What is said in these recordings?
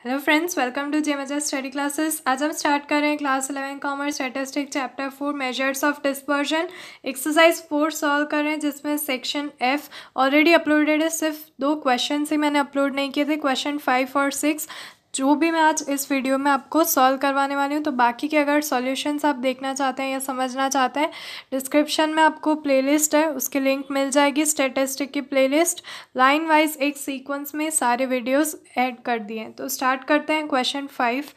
Hello friends, welcome to जेमजा study classes. आज हम स्टार्ट कर रहे हैं class 11 commerce statistics chapter 4 measures of dispersion. Exercise 4 solve कर रहे हैं जिसमें सेक्शन एफ ऑलरेडी अपलोडेड है। सिर्फ 2 क्वेश्चन ही मैंने अपलोड नहीं किए थे, क्वेश्चन 5 और 6, जो भी मैं आज इस वीडियो में आपको सॉल्व करवाने वाली हूँ। तो बाकी के अगर सॉल्यूशंस आप देखना चाहते हैं या समझना चाहते हैं, डिस्क्रिप्शन में आपको प्लेलिस्ट है, उसकी लिंक मिल जाएगी। स्टैटिस्टिक की प्लेलिस्ट लाइन वाइज एक सीक्वेंस में सारे वीडियोस ऐड कर दिए हैं। तो स्टार्ट करते हैं question 5।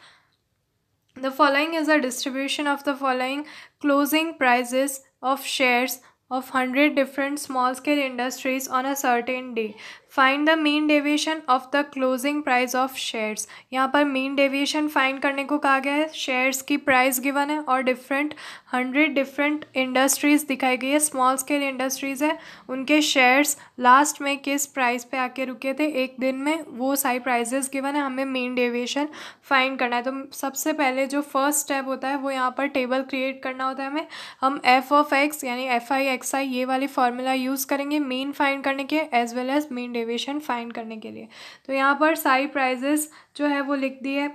The following is a distribution of the following closing prices of shares of 100 different small scale industries on a certain day. Find the mean deviation of the closing price of shares. यहाँ पर mean deviation find करने को कहा गया है। shares की price given है और 100 different industries दिखाई गई है, small scale industries है, उनके shares लास्ट में किस प्राइस पे आके रुके थे एक दिन में, वो सारी प्राइजेस गिवन है। हमें mean deviation फाइंड करना है। तो सबसे पहले जो फर्स्ट स्टेप होता है वो यहाँ पर टेबल क्रिएट करना होता है हमें। हम एफ ऑफ एक्स यानी एफ आई एक्स आई ये वाली फार्मूला यूज़ करेंगे मीन फाइंड करने के as well as mean deviation find करने के लिए। तो यहाँ पर सारी प्राइजेस जो है वो लिख दी है।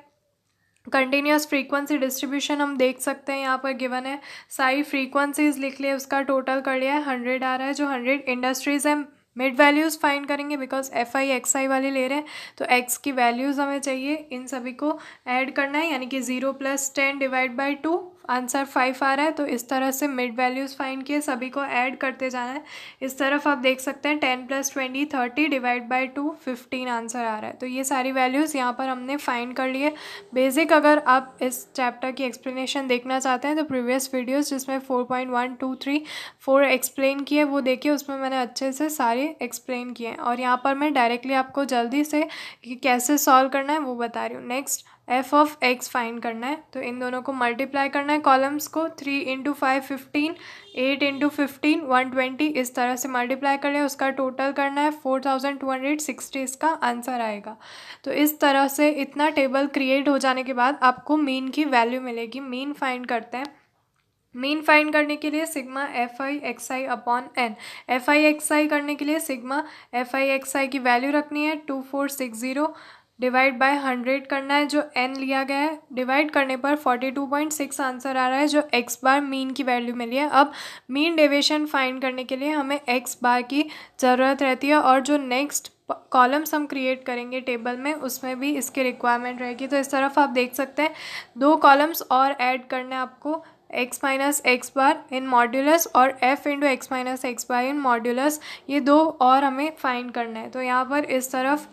कंटिन्यूस फ्रीक्वेंसी डिस्ट्रीब्यूशन हम देख सकते हैं, यहाँ पर गिवन है। सारी फ्रीक्वेंसीज लिख लिए, उसका टोटल कर लिया है, 100 आ रहा है। जो 100 इंडस्ट्रीज़ हैं, मिड वैल्यूज़ फाइंड करेंगे बिकॉज एफ आई एक्स आई वाले ले रहे हैं, तो एक्स की वैल्यूज़ हमें चाहिए, इन सभी को ऐड करना है। यानी कि 0 + 10 डिवाइड बाई 2, आंसर 5 आ रहा है। तो इस तरह से मिड वैल्यूज़ फाइंड किए, सभी को ऐड करते जाना है। इस तरफ आप देख सकते हैं 10 + 20 30 डिवाइड बाई 2 15 आंसर आ रहा है। तो ये सारी वैल्यूज़ यहाँ पर हमने फाइंड कर लिए। बेसिक अगर आप इस चैप्टर की एक्सप्लेनेशन देखना चाहते हैं तो प्रीवियस वीडियोज़ जिसमें 4.1 2 3 4 एक्सप्लेन किए वो देखिए, उसमें मैंने अच्छे से सारे एक्सप्लेन किए हैं। और यहाँ पर मैं डायरेक्टली आपको जल्दी से कि कैसे सॉल्व करना है वो बता रही हूँ। Next F of x find करना है, तो इन दोनों को मल्टीप्लाई करना है कॉलम्स को। 3 × 5 15, 8 × 15 120, इस तरह से मल्टीप्लाई कर लिया, उसका टोटल करना है 4260 इसका आंसर आएगा। तो इस तरह से इतना टेबल क्रिएट हो जाने के बाद आपको मीन की वैल्यू मिलेगी। मीन फाइंड करते हैं। मीन फाइंड करने के लिए sigma F I X I upon N. F I X I करने के लिए sigma F I X I की वैल्यू रखनी है 2460 डिवाइड बाय 100 करना है, जो n लिया गया है। डिवाइड करने पर 42.6 आंसर आ रहा है, जो x बार मीन की वैल्यू मिली है। अब मीन डेविएशन फाइंड करने के लिए हमें x बार की ज़रूरत रहती है, और जो नेक्स्ट कॉलम्स हम क्रिएट करेंगे टेबल में उसमें भी इसकी रिक्वायरमेंट रहेगी। तो इस तरफ आप देख सकते हैं 2 कॉलम्स और ऐड करने आपको, x minus X bar in modulus और f into X minus X bar in modulus, ये 2 और हमें फाइंड करना है। तो यहाँ पर इस तरफ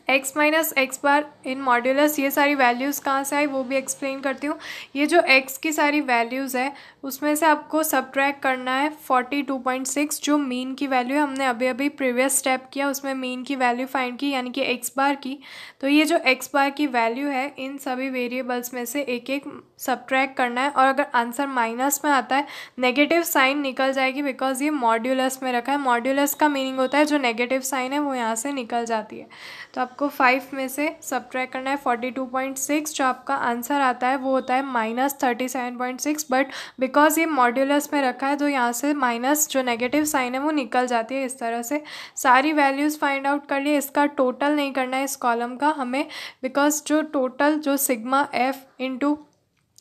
x minus X bar in modulus, ये सारी वैल्यूज़ कहाँ से आई वो भी एक्सप्लेन करती हूँ। ये जो x की सारी वैल्यूज़ है उसमें से आपको सब्ट्रैक्ट करना है 42.6, जो मीन की वैल्यू है। हमने अभी अभी प्रीवियस स्टेप किया, उसमें मीन की वैल्यू फाइंड की यानी कि x बार की। तो ये जो x बार की वैल्यू है, इन सभी वेरिएबल्स में से एक एक सब्ट्रैक्ट करना है। और अगर आंसर माइनस में आता है, नेगेटिव साइन निकल जाएगी बिकॉज ये मॉड्यूलस में रखा है। मॉड्यूलस का मीनिंग होता है जो नेगेटिव साइन है वो यहाँ से निकल जाती है। तो आपको 5 में से सब्ट्रैक्ट करना है 42.6, जो आपका आंसर आता है वो होता है -37.6। बट बिकॉज ये मॉड्यूलस में रखा है तो यहाँ से माइनस जो नेगेटिव साइन है वो निकल जाती है। इस तरह से सारी वैल्यूज़ फाइंड आउट कर लिए। इसका टोटल नहीं करना है इस कॉलम का हमें, बिकॉज जो टोटल जो sigma F into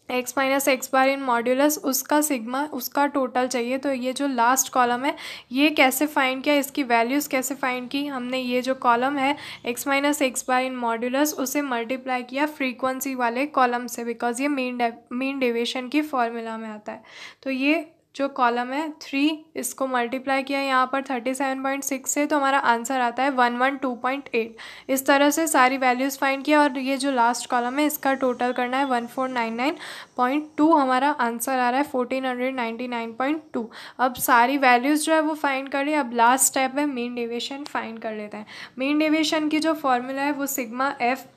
X minus X bar in modulus, उसका सिग्मा उसका टोटल चाहिए। तो ये जो लास्ट कॉलम है ये कैसे फाइंड किया, इसकी वैल्यूज़ कैसे फाइंड की, हमने ये जो कॉलम है x minus X bar in modulus उसे मल्टीप्लाई किया फ्रीक्वेंसी वाले कॉलम से, बिकॉज ये मीन डेविएशन की फॉर्मूला में आता है। तो ये जो कॉलम है 3, इसको मल्टीप्लाई किया यहाँ पर 37.6 से, तो हमारा आंसर आता है 112.8। इस तरह से सारी वैल्यूज़ फाइंड किया, और ये जो लास्ट कॉलम है इसका टोटल करना है 1499.2, हमारा आंसर आ रहा है 1499.2। अब सारी वैल्यूज़ जो है वो फाइंड कर ली। अब लास्ट स्टेप है मीन डेविएशन फाइंड कर लेते हैं। मीन डेविएशन की जो फॉर्मूला है वो sigma F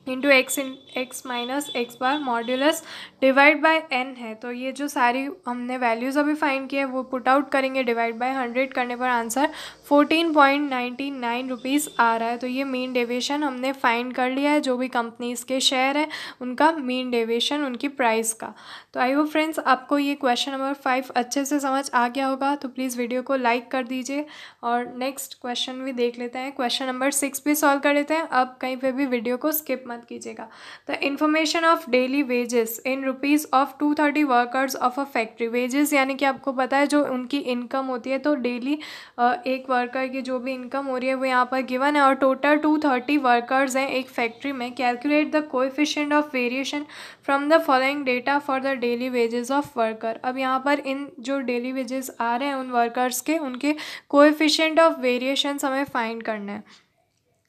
into X minus X bar modulus divide by n है। तो ये जो सारी हमने वैल्यूज़ अभी फाइंड की है वो पुट आउट करेंगे, डिवाइड बाय 100 करने पर आंसर 14.99 रुपीज़ आ रहा है। तो ये मीन डेविएशन हमने फाइंड कर लिया है, जो भी कंपनीज़ के शेयर है उनका मीन डेविएशन उनकी प्राइस का। तो आई होप फ्रेंड्स आपको ये क्वेश्चन नंबर 5 अच्छे से समझ आ गया होगा। तो प्लीज़ वीडियो को लाइक कर दीजिए और नेक्स्ट क्वेश्चन भी देख लेते हैं। क्वेश्चन नंबर 6 भी सॉल्व कर लेते हैं। अब कहीं पे भी वीडियो को स्किप मत कीजिएगा। The information of daily wages in rupees of 230 workers of a factory. Wages यानी कि आपको पता है जो उनकी इनकम होती है, तो डेली एक वर्कर की जो भी इनकम हो रही है वो यहाँ पर गिवन है और टोटल 230 वर्कर्स हैं एक फैक्ट्री में। Calculate the coefficient of variation from the following data for the daily wages of worker. अब यहाँ पर इन जो डेली वेजेस आ रहे हैं उन वर्कर्स के, उनके कोएफिशिएंट ऑफ वेरिएशंस हमें फाइंड करना है।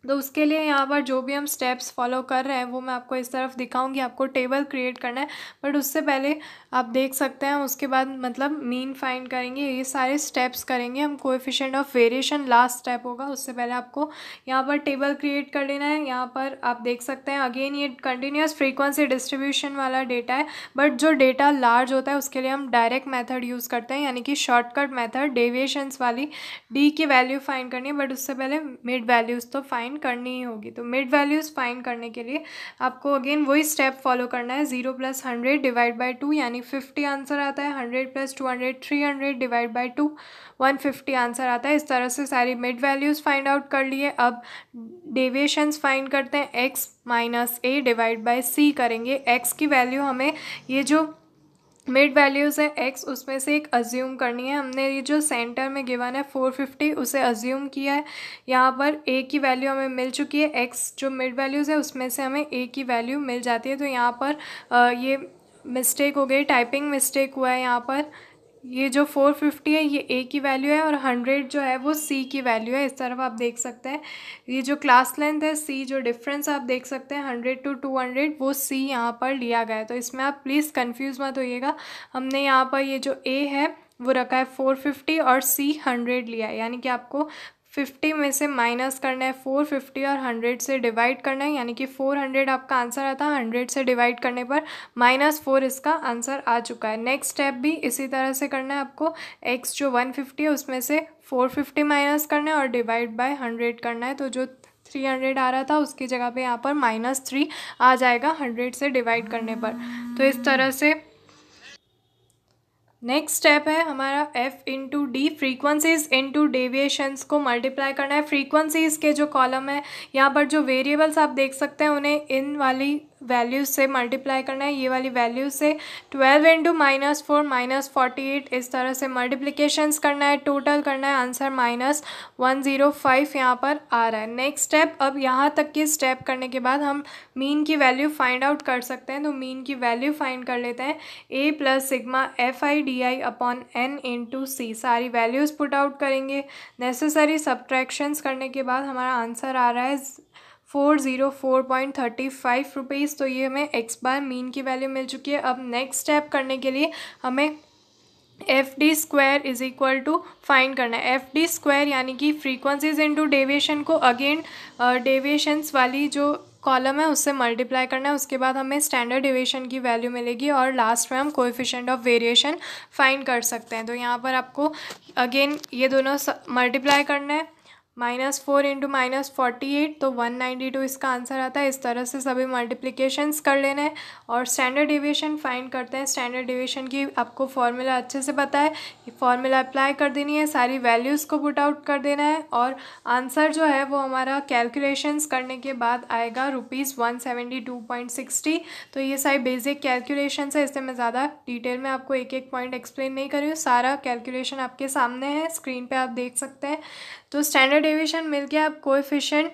तो उसके लिए यहाँ पर जो भी हम स्टेप्स फॉलो कर रहे हैं वो मैं आपको इस तरफ दिखाऊंगी। आपको टेबल क्रिएट करना है, बट उससे पहले आप देख सकते हैं उसके बाद मतलब मीन फाइंड करेंगे, ये सारे स्टेप्स करेंगे हम। Coefficient of variation last step होगा, उससे पहले आपको यहाँ पर टेबल क्रिएट कर लेना है। यहाँ पर आप देख सकते हैं अगेन ये कंटिन्यूस फ्रीक्वेंसी डिस्ट्रीब्यूशन वाला डेटा है, बट जो डेटा लार्ज होता है उसके लिए हम डायरेक्ट मेथड यूज़ करते हैं, यानी कि शॉर्टकट मेथड डेविएशंस वाली। डी की वैल्यू फाइंड करनी है, बट उससे पहले मिड वैल्यूज़ तो फाइंड करनी ही होगी। तो मिड वैल्यूज़ फाइंड करने के लिए आपको अगेन वही स्टेप फॉलो करना है। 0 + 100 डिवाइड बाई 2 यानी 50 आंसर आता है। 100 + 200 300 डिवाइड बाई 2 150 आंसर आता है। इस तरह से सारी मिड वैल्यूज़ फाइंड आउट कर लिए। अब डेविएशंस फाइंड करते हैं। x - a divide by c करेंगे। x की वैल्यू हमें ये जो मिड वैल्यूज़ है x उसमें से एक अज्यूम करनी है। हमने ये जो सेंटर में गिवन है 450 उसे अज्यूम किया है। यहाँ पर a की वैल्यू हमें मिल चुकी है। x जो मिड वैल्यूज़ है उसमें से हमें a की वैल्यू मिल जाती है। तो यहाँ पर ये मिस्टेक हो गई, टाइपिंग मिस्टेक हुआ है। यहाँ पर ये जो 450 है ये a की वैल्यू है और 100 जो है वो c की वैल्यू है। इस तरफ आप देख सकते हैं ये जो क्लास लेंथ है c, जो डिफरेंस आप देख सकते हैं 100 to 200 वो c यहाँ पर लिया गया है। तो इसमें आप प्लीज़ कंफ्यूज मत होइएगा। हमने यहाँ पर ये जो a है वो रखा है 450 और c 100 लिया है, यानी कि आपको 50 में से माइनस करना है 450 और 100 से डिवाइड करना है, यानी कि 400 आपका आंसर आता है। 100 से डिवाइड करने पर -4 इसका आंसर आ चुका है। नेक्स्ट स्टेप भी इसी तरह से करना है आपको। x जो 150 है उसमें से 450 माइनस करना है और डिवाइड बाय 100 करना है। तो जो 300 आ रहा था उसकी जगह पे यहाँ पर -3 आ जाएगा 100 से डिवाइड करने पर। तो इस तरह से नेक्स्ट स्टेप है हमारा f into D, frequencies into deviations को मल्टीप्लाई करना है। फ्रीक्वेंसीज के जो कॉलम है यहाँ पर जो वेरिएबल्स आप देख सकते हैं उन्हें इन वाली वैल्यूज़ से मल्टीप्लाई करना है, ये वाली वैल्यूज से। 12 इंटू -4 -48 इस तरह से मल्टीप्लिकेशंस करना है, टोटल करना है, आंसर -105 यहाँ पर आ रहा है। नेक्स्ट स्टेप, अब यहाँ तक की स्टेप करने के बाद हम मीन की वैल्यू फाइंड आउट कर सकते हैं। तो मीन की वैल्यू फाइंड कर लेते हैं। a + सिग्मा FIDI/n इंटू सी, सारी वैल्यूज़ पुट आउट करेंगे। नेसेसरी सब्ट्रैक्शंस करने के बाद हमारा आंसर आ रहा है 404.35 रुपीज़। तो ये हमें x बार मीन की वैल्यू मिल चुकी है। अब नेक्स्ट स्टेप करने के लिए हमें FD² फाइंड करना है। FD² यानी कि फ्रीक्वेंसीज इंटू डेविएशन को अगेन डेविएशंस वाली जो कॉलम है उससे मल्टीप्लाई करना है। उसके बाद हमें स्टैंडर्ड डेविएशन की वैल्यू मिलेगी और लास्ट में हम कोएफिशिएंट ऑफ वेरिएशन फाइंड कर सकते हैं। तो यहाँ पर आपको अगेन ये दोनों मल्टीप्लाई करना है। -4 इंटू -48 तो 192 इसका आंसर आता है। इस तरह से सभी मल्टीप्लिकेशंस कर लेना है और स्टैंडर्ड डेविएशन फाइंड करते हैं। स्टैंडर्ड डेविएशन की आपको फॉर्मूला अच्छे से पता है, ये फॉर्मूला अप्लाई कर देनी है, सारी वैल्यूज़ को पुट आउट कर देना है और आंसर जो है वो हमारा कैलकुलेशंस करने के बाद आएगा ₹172.60। तो ये सारी बेसिक कैलकुलेशंस है, इससे मैं ज़्यादा डिटेल में आपको एक एक पॉइंट एक्सप्लेन नहीं कर रही हूँ। सारा कैलकुलेशन आपके सामने है, स्क्रीन पर आप देख सकते हैं। तो स्टैंडर्ड डेविएशन मिल गया। अब कोएफिशिएंट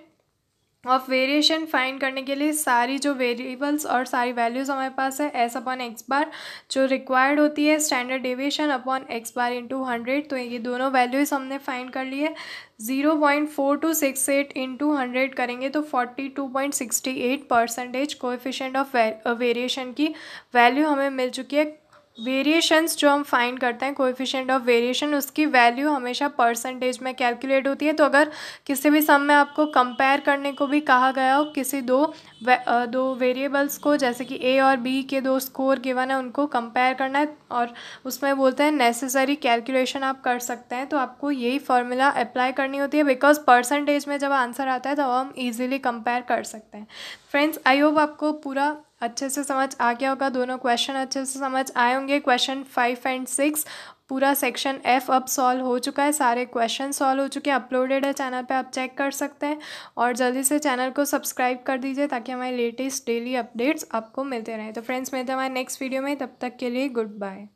ऑफ वेरिएशन फाइंड करने के लिए सारी जो वेरिएबल्स और सारी वैल्यूज़ हमारे पास है S/x बार जो रिक्वायर्ड होती है standard deviation upon x bar into 100। तो ये दोनों वैल्यूज़ हमने फाइंड कर ली है। 0.4268 इंटू 100 करेंगे तो 42.68% कोएफिशिएंट ऑफ वेरिएशन की वैल्यू हमें मिल चुकी है वेरिएशंस जो हम फाइंड करते हैं, कोएफिशिएंट ऑफ वेरिएशन, उसकी वैल्यू हमेशा परसेंटेज में कैलकुलेट होती है। तो अगर किसी भी सम में आपको कंपेयर करने को भी कहा गया हो किसी दो वेरिएबल्स को, जैसे कि ए और बी के दो स्कोर गिवन है, उनको कंपेयर करना है और उसमें बोलते हैं नेसेसरी कैलकुलेशन आप कर सकते हैं, तो आपको यही फार्मूला अप्लाई करनी होती है, बिकॉज परसेंटेज में जब आंसर आता है तो हम ईजिली कंपेयर कर सकते हैं। फ्रेंड्स, आई होप आपको पूरा अच्छे से समझ आ गया होगा, दोनों क्वेश्चन अच्छे से समझ आए होंगे। क्वेश्चन 5 एंड 6 पूरा सेक्शन F अब सॉल्व हो चुका है, सारे क्वेश्चन सॉल्व हो चुके हैं, अपलोडेड है चैनल पे, आप चेक कर सकते हैं। और जल्दी से चैनल को सब्सक्राइब कर दीजिए ताकि हमारे लेटेस्ट डेली अपडेट्स आपको मिलते रहें। तो फ्रेंड्स, मिलते हैं हमारे नेक्स्ट वीडियो में, तब तक के लिए गुड बाय।